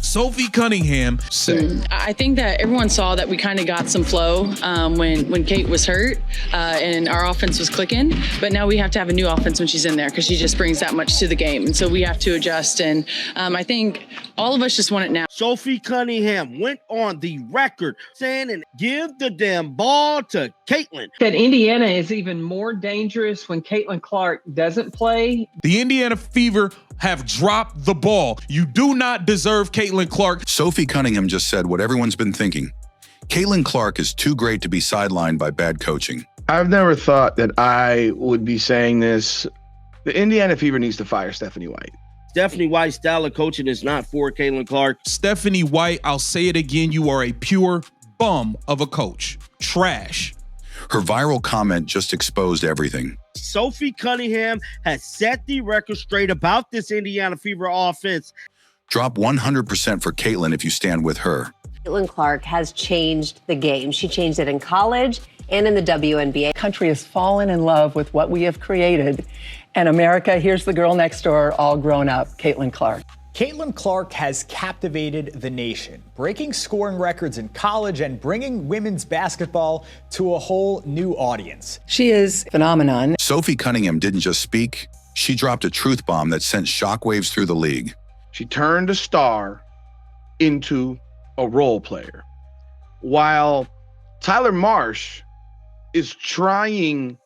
Sophie Cunningham said. I think that everyone saw that we kind of got some flow when Kate was hurt and our offense was clicking. But now we have to have a new offense when she's in there because she just brings that much to the game. And so we have to adjust. And I think all of us just want it now. Sophie Cunningham went on the record saying, and give the damn ball to Caitlin. That Indiana is even more dangerous when Caitlin Clark doesn't play. The Indiana Fever have dropped the ball. You do not deserve Caitlin Clark. Sophie Cunningham just said what everyone's been thinking. Caitlin Clark is too great to be sidelined by bad coaching. I've never thought that I would be saying this. The Indiana Fever needs to fire Stephanie White. Stephanie White's style of coaching is not for Caitlin Clark. Stephanie White, I'll say it again, you are a pure bum of a coach. Trash. Her viral comment just exposed everything. Sophie Cunningham has set the record straight about this Indiana Fever offense. Drop 100% for Caitlin if you stand with her. Caitlin Clark has changed the game. She changed it in college and in the WNBA. The country has fallen in love with what we have created. And America, here's the girl next door, all grown up, Caitlin Clark. Caitlin Clark has captivated the nation, breaking scoring records in college and bringing women's basketball to a whole new audience. She is a phenomenon. Sophie Cunningham didn't just speak, she dropped a truth bomb that sent shockwaves through the league. She turned a star into a role player, while Tyler Marsh is trying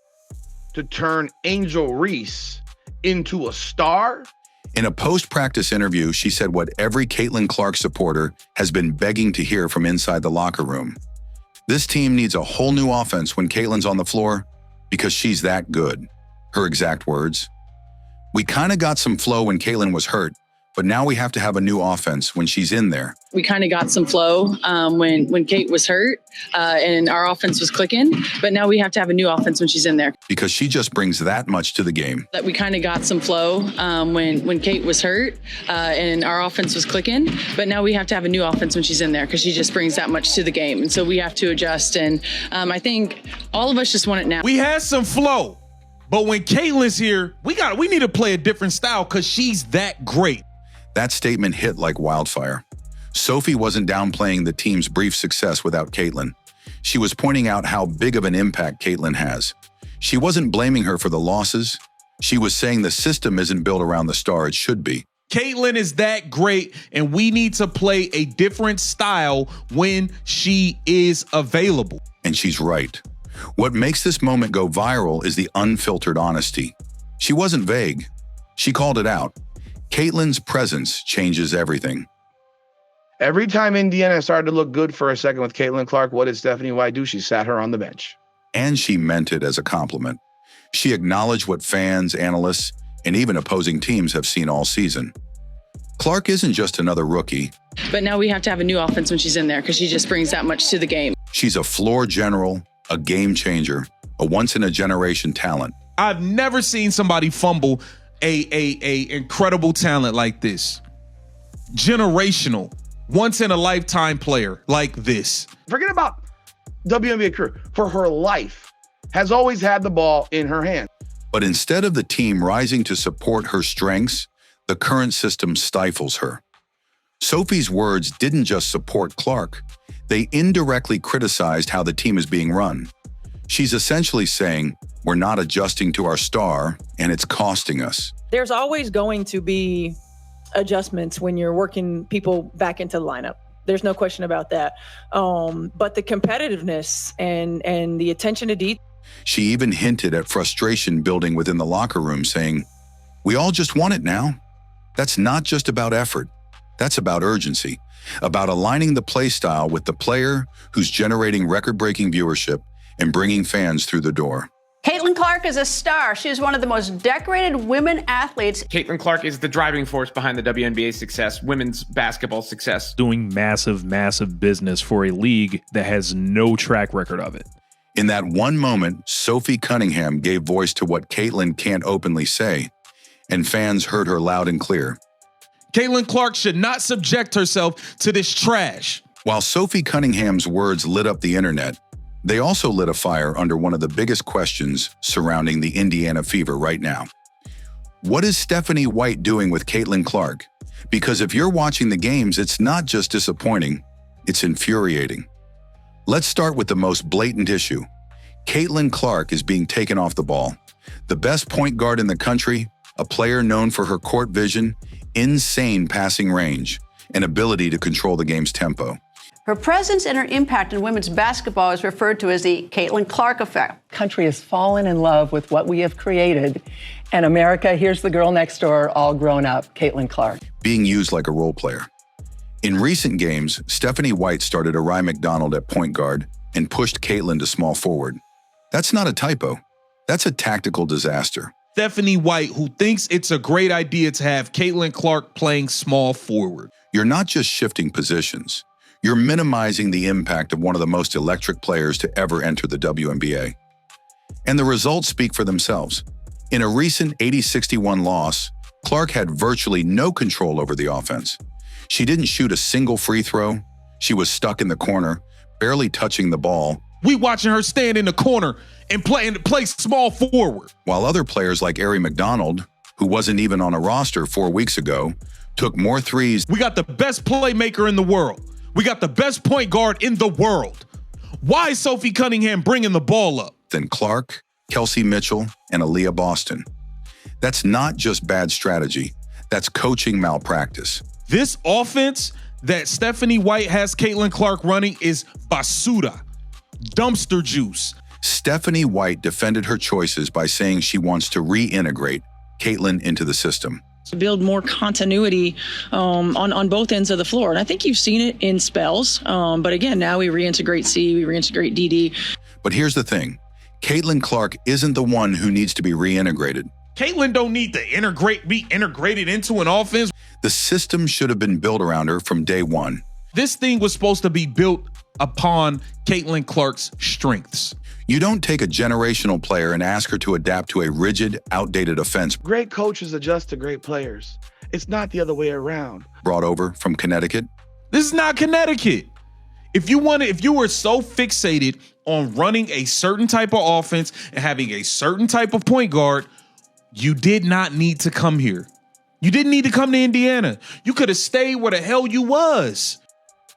to turn Angel Reese into a star. In a post-practice interview, she said what every Caitlin Clark supporter has been begging to hear from inside the locker room. This team needs a whole new offense when Caitlin's on the floor because she's that good. Her exact words. We kind of got some flow when Caitlin was hurt, but now we have to have a new offense when she's in there. We kind of got some flow when Kate was hurt and our offense was clicking. But now we have to have a new offense when she's in there. Because she just brings that much to the game. That we kind of got some flow when Kate was hurt and our offense was clicking. But now we have to have a new offense when she's in there because she just brings that much to the game. And so we have to adjust. And I think all of us just want it now. We had some flow, but when Caitlin's here, we need to play a different style because she's that great. That statement hit like wildfire. Sophie wasn't downplaying the team's brief success without Caitlin. She was pointing out how big of an impact Caitlin has. She wasn't blaming her for the losses. She was saying the system isn't built around the star it should be. Caitlin is that great, and we need to play a different style when she is available. And she's right. What makes this moment go viral is the unfiltered honesty. She wasn't vague. She called it out. Caitlin's presence changes everything. Every time Indiana started to look good for a second with Caitlin Clark, what did Stephanie White do? She sat her on the bench. And she meant it as a compliment. She acknowledged what fans, analysts, and even opposing teams have seen all season. Clark isn't just another rookie. But now we have to have a new offense when she's in there because she just brings that much to the game. She's a floor general, a game changer, a once-in-a-generation talent. I've never seen somebody fumble a incredible talent like this. Generational, once-in-a-lifetime player like this. Forget about WNBA career. For her life, has always had the ball in her hand. But instead of the team rising to support her strengths, the current system stifles her. Sophie's words didn't just support Clark. They indirectly criticized how the team is being run. She's essentially saying, we're not adjusting to our star, and it's costing us. There's always going to be adjustments when you're working people back into the lineup. There's no question about that. But the competitiveness and the attention to detail. She even hinted at frustration building within the locker room, saying, we all just want it now. That's not just about effort. That's about urgency, about aligning the play style with the player who's generating record-breaking viewership and bringing fans through the door. Caitlin Clark is a star. She is one of the most decorated women athletes. Caitlin Clark is the driving force behind the WNBA success, women's basketball success. Doing massive, massive business for a league that has no track record of it. In that one moment, Sophie Cunningham gave voice to what Caitlin can't openly say, and fans heard her loud and clear. Caitlin Clark should not subject herself to this trash. While Sophie Cunningham's words lit up the internet, they also lit a fire under one of the biggest questions surrounding the Indiana Fever right now. What is Stephanie White doing with Caitlin Clark? Because if you're watching the games, it's not just disappointing, it's infuriating. Let's start with the most blatant issue. Caitlin Clark is being taken off the ball. The best point guard in the country, a player known for her court vision, insane passing range, and ability to control the game's tempo. Her presence and her impact in women's basketball is referred to as the Caitlin Clark effect. Country has fallen in love with what we have created. And America, here's the girl next door, all grown up, Caitlin Clark. Being used like a role player. In recent games, Stephanie White started Arai McDonald at point guard and pushed Caitlin to small forward. That's not a typo. That's a tactical disaster. Stephanie White, who thinks it's a great idea to have Caitlin Clark playing small forward. You're not just shifting positions. You're minimizing the impact of one of the most electric players to ever enter the WNBA. And the results speak for themselves. In a recent 80-61 loss, Clark had virtually no control over the offense. She didn't shoot a single free throw. She was stuck in the corner, barely touching the ball. We watching her stand in the corner and play small forward. While other players like Arai McDonald, who wasn't even on a roster 4 weeks ago, took more threes. We got the best playmaker in the world. We got the best point guard in the world. Why is Sophie Cunningham bringing the ball up? Than Clark, Kelsey Mitchell, and Aaliyah Boston. That's not just bad strategy. That's coaching malpractice. This offense that Stephanie White has Caitlin Clark running is basura, dumpster juice. Stephanie White defended her choices by saying she wants to reintegrate Caitlin into the system. To build more continuity on both ends of the floor. And I think you've seen it in spells. But again, now we reintegrate C, we reintegrate DD. But here's the thing. Caitlin Clark isn't the one who needs to be reintegrated. Caitlin don't need to be integrated into an offense. The system should have been built around her from day one. This thing was supposed to be built upon Caitlin Clark's strengths. You don't take a generational player and ask her to adapt to a rigid, outdated offense. Great coaches adjust to great players. It's not the other way around. Brought over from Connecticut. This is not Connecticut. If you were so fixated on running a certain type of offense and having a certain type of point guard, you did not need to come here. You didn't need to come to Indiana. You could have stayed where the hell you was.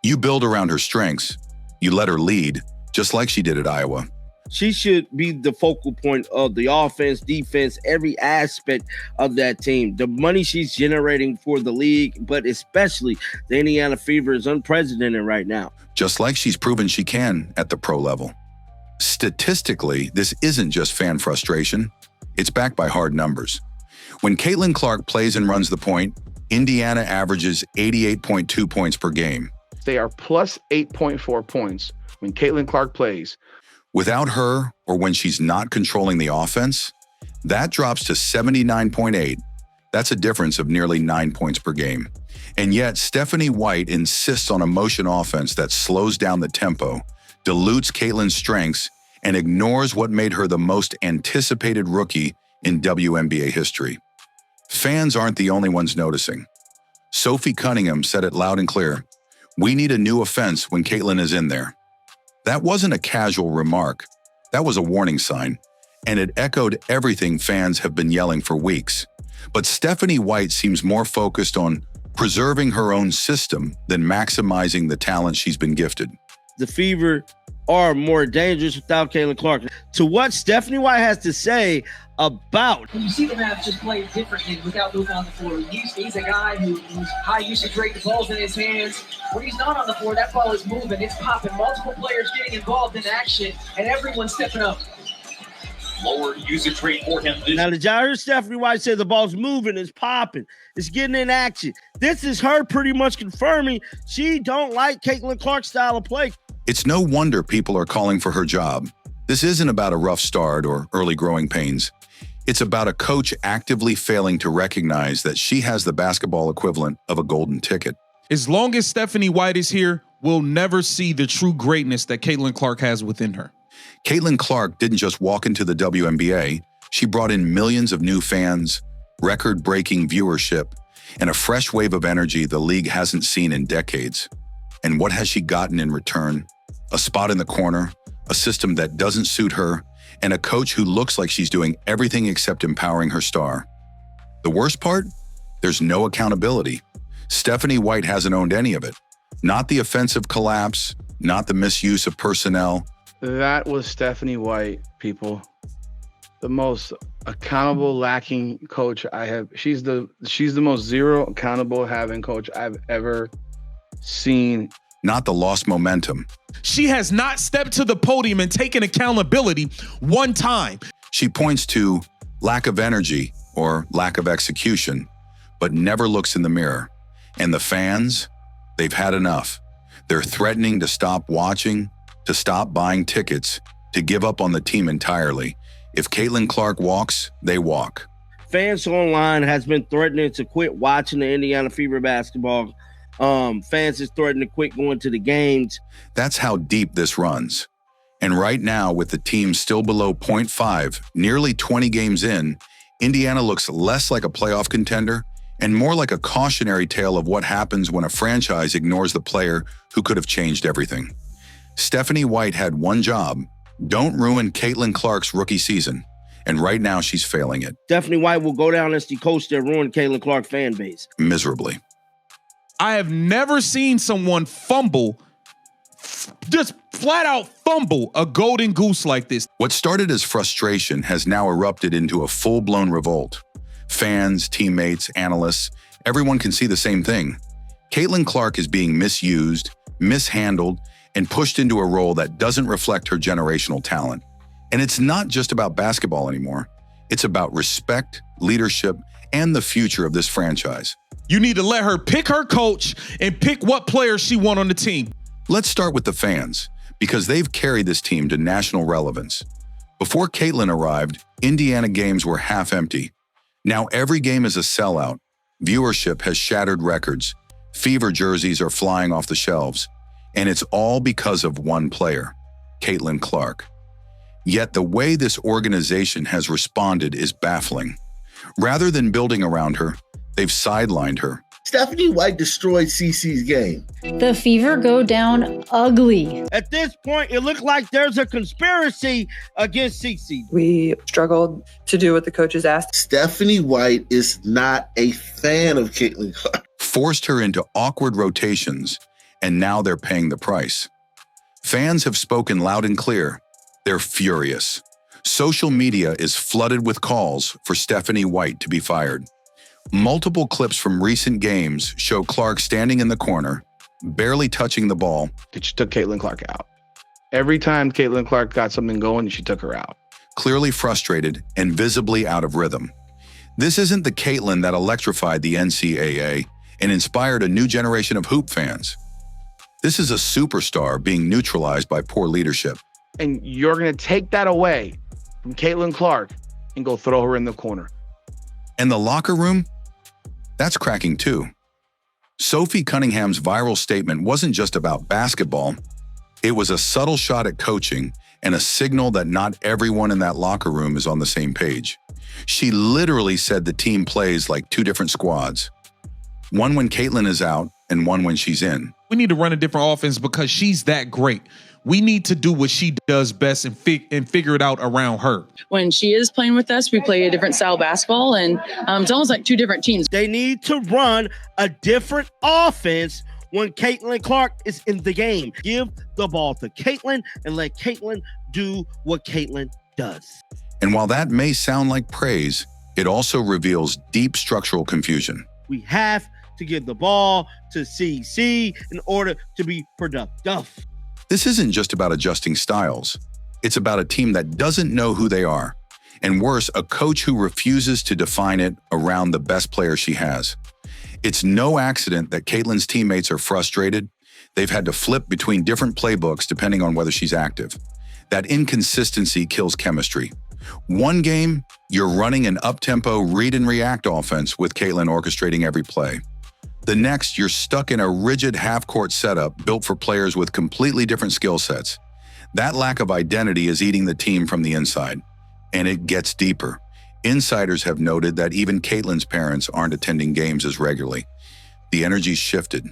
You build around her strengths. You let her lead, just like she did at Iowa. She should be the focal point of the offense, defense, every aspect of that team. The money she's generating for the league, but especially the Indiana Fever, is unprecedented right now. Just like she's proven she can at the pro level. Statistically, this isn't just fan frustration. It's backed by hard numbers. When Caitlin Clark plays and runs the point, Indiana averages 88.2 points per game. They are plus 8.4 points when Caitlin Clark plays. Without her, or when she's not controlling the offense, that drops to 79.8. That's a difference of nearly 9 points per game. And yet, Stephanie White insists on a motion offense that slows down the tempo, dilutes Caitlin's strengths, and ignores what made her the most anticipated rookie in WNBA history. Fans aren't the only ones noticing. Sophie Cunningham said it loud and clear. We need a new offense when Caitlin is in there. That wasn't a casual remark. That was a warning sign, and it echoed everything fans have been yelling for weeks. But Stephanie White seems more focused on preserving her own system than maximizing the talent she's been gifted. The Fever are more dangerous without Caitlin Clark. To what Stephanie White has to say about. You see the Mavs just play differently without moving on the floor. He's a guy who's high usage rate, the ball's in his hands. When he's not on the floor, that ball is moving, it's popping. Multiple players getting involved in action, and everyone's stepping up. Lower usage rate for him. Now, did y'all hear Stephanie White say the ball's moving, it's popping, it's getting in action? This is her pretty much confirming she don't like Caitlin Clark's style of play. It's no wonder people are calling for her job. This isn't about a rough start or early growing pains. It's about a coach actively failing to recognize that she has the basketball equivalent of a golden ticket. As long as Stephanie White is here, we'll never see the true greatness that Caitlin Clark has within her. Caitlin Clark didn't just walk into the WNBA. She brought in millions of new fans, record-breaking viewership, and a fresh wave of energy the league hasn't seen in decades. And what has she gotten in return? A spot in the corner, a system that doesn't suit her, and a coach who looks like she's doing everything except empowering her star. The worst part? There's no accountability. Stephanie White hasn't owned any of it. Not the offensive collapse, not the misuse of personnel. That was Stephanie White, people. The most accountable lacking coach I have. She's the most zero accountable having coach I've ever seen. Not the lost momentum. She has not stepped to the podium and taken accountability one time. She points to lack of energy or lack of execution, but never looks in the mirror. And the fans, they've had enough. They're threatening to stop watching, to stop buying tickets, to give up on the team entirely. If Caitlin Clark walks, they walk. Fans online has been threatening to quit watching the Indiana Fever basketball. Fans is threatening to quit going to the games. That's how deep this runs. And right now, with the team still below .5, nearly 20 games in, Indiana looks less like a playoff contender and more like a cautionary tale of what happens when a franchise ignores the player who could have changed everything. Stephanie White had one job: don't ruin Caitlin Clark's rookie season. And right now, she's failing it. Stephanie White will go down as the coach that ruined Caitlin Clark fan base. Miserably. I have never seen someone fumble, just flat out fumble a golden goose like this. What started as frustration has now erupted into a full-blown revolt. Fans, teammates, analysts, everyone can see the same thing. Caitlin Clark is being misused, mishandled, and pushed into a role that doesn't reflect her generational talent. And it's not just about basketball anymore. It's about respect, leadership, and the future of this franchise. You need to let her pick her coach and pick what players she wants on the team. Let's start with the fans, because they've carried this team to national relevance. Before Caitlin arrived, Indiana games were half empty. Now every game is a sellout. Viewership has shattered records. Fever jerseys are flying off the shelves. And it's all because of one player, Caitlin Clark. Yet the way this organization has responded is baffling. Rather than building around her, they've sidelined her. Stephanie White destroyed CeCe's game. The Fever go down ugly. At this point, it looked like there's a conspiracy against CeCe. We struggled to do what the coaches asked. Stephanie White is not a fan of Caitlin Clark. Forced her into awkward rotations, and now they're paying the price. Fans have spoken loud and clear. They're furious. Social media is flooded with calls for Stephanie White to be fired. Multiple clips from recent games show Clark standing in the corner, barely touching the ball. She took Caitlin Clark out. Every time Caitlin Clark got something going, she took her out. Clearly frustrated and visibly out of rhythm. This isn't the Caitlin that electrified the NCAA and inspired a new generation of hoop fans. This is a superstar being neutralized by poor leadership. And you're going to take that away from Caitlin Clark and go throw her in the corner. And the locker room? That's cracking too. Sophie Cunningham's viral statement wasn't just about basketball. It was a subtle shot at coaching and a signal that not everyone in that locker room is on the same page. She literally said the team plays like two different squads. One when Caitlin is out and one when she's in. We need to run a different offense because she's that great. We need to do what she does best and figure it out around her. When she is playing with us, we play a different style of basketball, and it's almost like two different teams. They need to run a different offense when Caitlin Clark is in the game. Give the ball to Caitlin and let Caitlin do what Caitlin does. And while that may sound like praise, it also reveals deep structural confusion. We have to give the ball to CeCe in order to be productive. This isn't just about adjusting styles. It's about a team that doesn't know who they are. And worse, a coach who refuses to define it around the best player she has. It's no accident that Caitlin's teammates are frustrated. They've had to flip between different playbooks depending on whether she's active. That inconsistency kills chemistry. One game, you're running an up-tempo read and react offense with Caitlin orchestrating every play. The next, you're stuck in a rigid half-court setup built for players with completely different skill sets. That lack of identity is eating the team from the inside. And it gets deeper. Insiders have noted that even Caitlin's parents aren't attending games as regularly. The energy's shifted.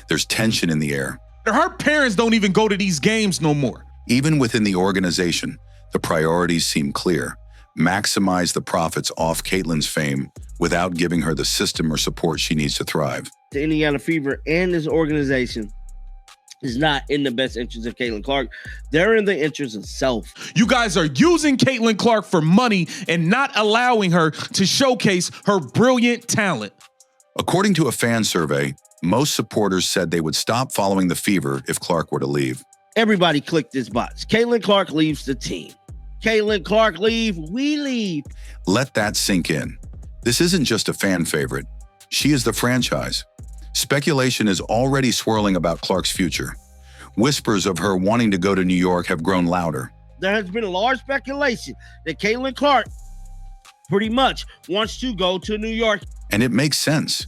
There's tension in the air. Her parents don't even go to these games no more. Even within the organization, the priorities seem clear. Maximize the profits off Caitlin's fame without giving her the system or support she needs to thrive. the Indiana Fever and this organization is not in the best interest of Caitlin Clark. They're in the interest of self. You guys are using Caitlin Clark for money and not allowing her to showcase her brilliant talent. According to a fan survey, most supporters said they would stop following the Fever if Clark were to leave. Everybody click this box. Caitlin Clark leaves the team. Caitlin Clark leave, we leave. Let that sink in. This isn't just a fan favorite. She is the franchise. Speculation is already swirling about Clark's future. Whispers of her wanting to go to New York have grown louder. There has been a large speculation that Caitlin Clark pretty much wants to go to New York. And it makes sense.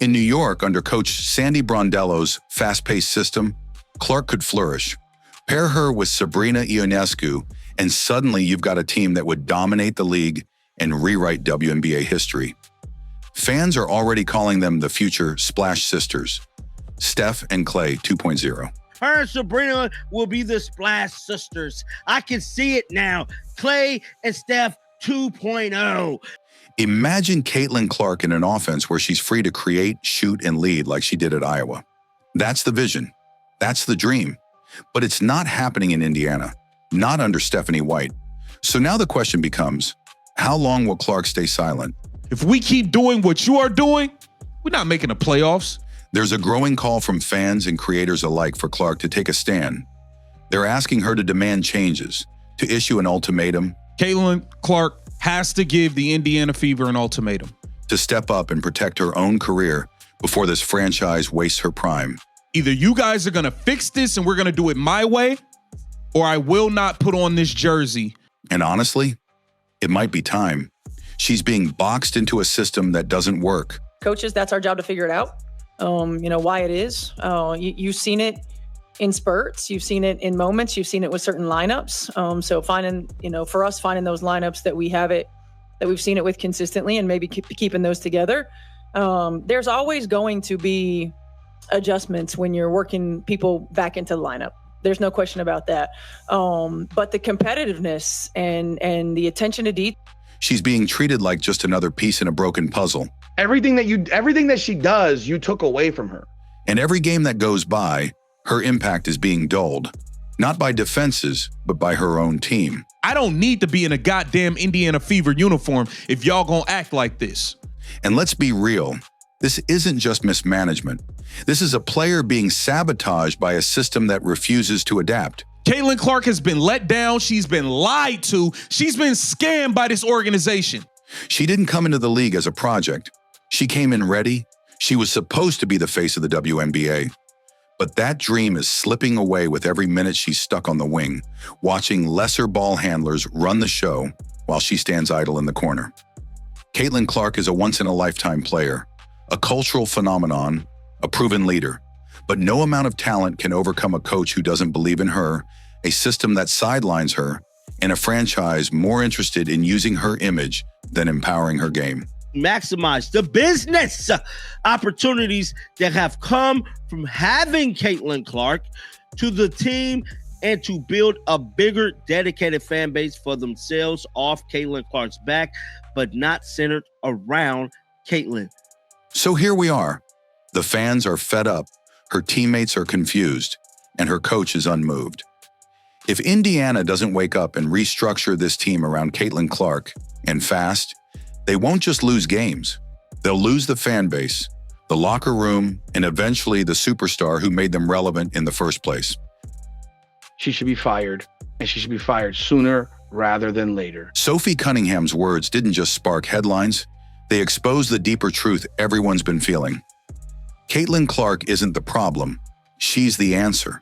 In New York, under coach Sandy Brondello's fast-paced system, Clark could flourish. Pair her with Sabrina Ionescu, and suddenly you've got a team that would dominate the league and rewrite WNBA history. Fans are already calling them the future Splash Sisters, Steph and Clay 2.0. Her and Sabrina will be the Splash Sisters. I can see it now. Clay and Steph 2.0. Imagine Caitlin Clark in an offense where she's free to create, shoot, and lead like she did at Iowa. That's the vision. That's the dream. But it's not happening in Indiana, not under Stephanie White. So now the question becomes, how long will Clark stay silent? If we keep doing what you are doing, we're not making the playoffs. There's a growing call from fans and creators alike for Clark to take a stand. They're asking her to demand changes, to issue an ultimatum. Caitlin Clark has to give the Indiana Fever an ultimatum. To step up and protect her own career before this franchise wastes her prime. Either you guys are going to fix this and we're going to do it my way, or I will not put on this jersey. And honestly, it might be time. She's being boxed into a system that doesn't work. Coaches, that's our job to figure it out. Why it is. You've seen it in spurts. You've seen it in moments. You've seen it with certain lineups. So finding, for us, finding those lineups that we've seen it with consistently and maybe keeping those together. There's always going to be adjustments when you're working people back into the lineup. There's no question about that. But the competitiveness and the attention to detail. She's being treated like just another piece in a broken puzzle. Everything that she does, you took away from her. And every game that goes by, her impact is being dulled. Not by defenses, but by her own team. I don't need to be in a goddamn Indiana Fever uniform if y'all gonna act like this. And let's be real. This isn't just mismanagement. This is a player being sabotaged by a system that refuses to adapt. Caitlin Clark has been let down. She's been lied to. She's been scammed by this organization. She didn't come into the league as a project. She came in ready. She was supposed to be the face of the WNBA. But that dream is slipping away with every minute she's stuck on the wing, watching lesser ball handlers run the show while she stands idle in the corner. Caitlin Clark is a once-in-a-lifetime player, a cultural phenomenon, a proven leader. But no amount of talent can overcome a coach who doesn't believe in her, a system that sidelines her, and a franchise more interested in using her image than empowering her game. Maximize the business opportunities that have come from having Caitlin Clark to the team and to build a bigger dedicated fan base for themselves off Caitlin Clark's back, but not centered around Caitlin. So here we are. The fans are fed up, her teammates are confused, and her coach is unmoved. If Indiana doesn't wake up and restructure this team around Caitlin Clark, and fast, they won't just lose games. They'll lose the fan base, the locker room, and eventually the superstar who made them relevant in the first place. She should be fired, and she should be fired sooner rather than later. Sophie Cunningham's words didn't just spark headlines, they exposed the deeper truth everyone's been feeling. Caitlin Clark isn't the problem, she's the answer.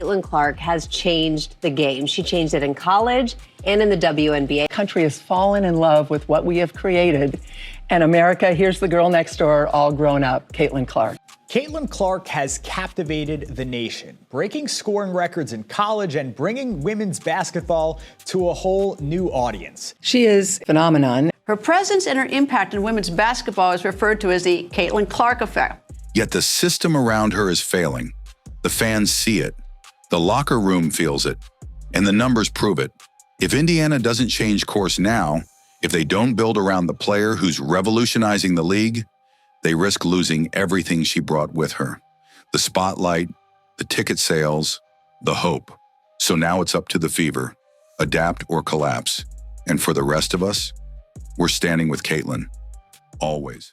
Caitlin Clark has changed the game. She changed it in college and in the WNBA. The country has fallen in love with what we have created. And America, here's the girl next door, all grown up, Caitlin Clark. Caitlin Clark has captivated the nation, breaking scoring records in college and bringing women's basketball to a whole new audience. She is a phenomenon. Her presence and her impact in women's basketball is referred to as the Caitlin Clark effect. Yet the system around her is failing. The fans see it. The locker room feels it. And the numbers prove it. If Indiana doesn't change course now, if they don't build around the player who's revolutionizing the league, They risk losing everything she brought with her. The spotlight, the ticket sales, the hope. So now it's up to the Fever. Adapt or collapse. And for the rest of us, we're standing with Caitlin. Always.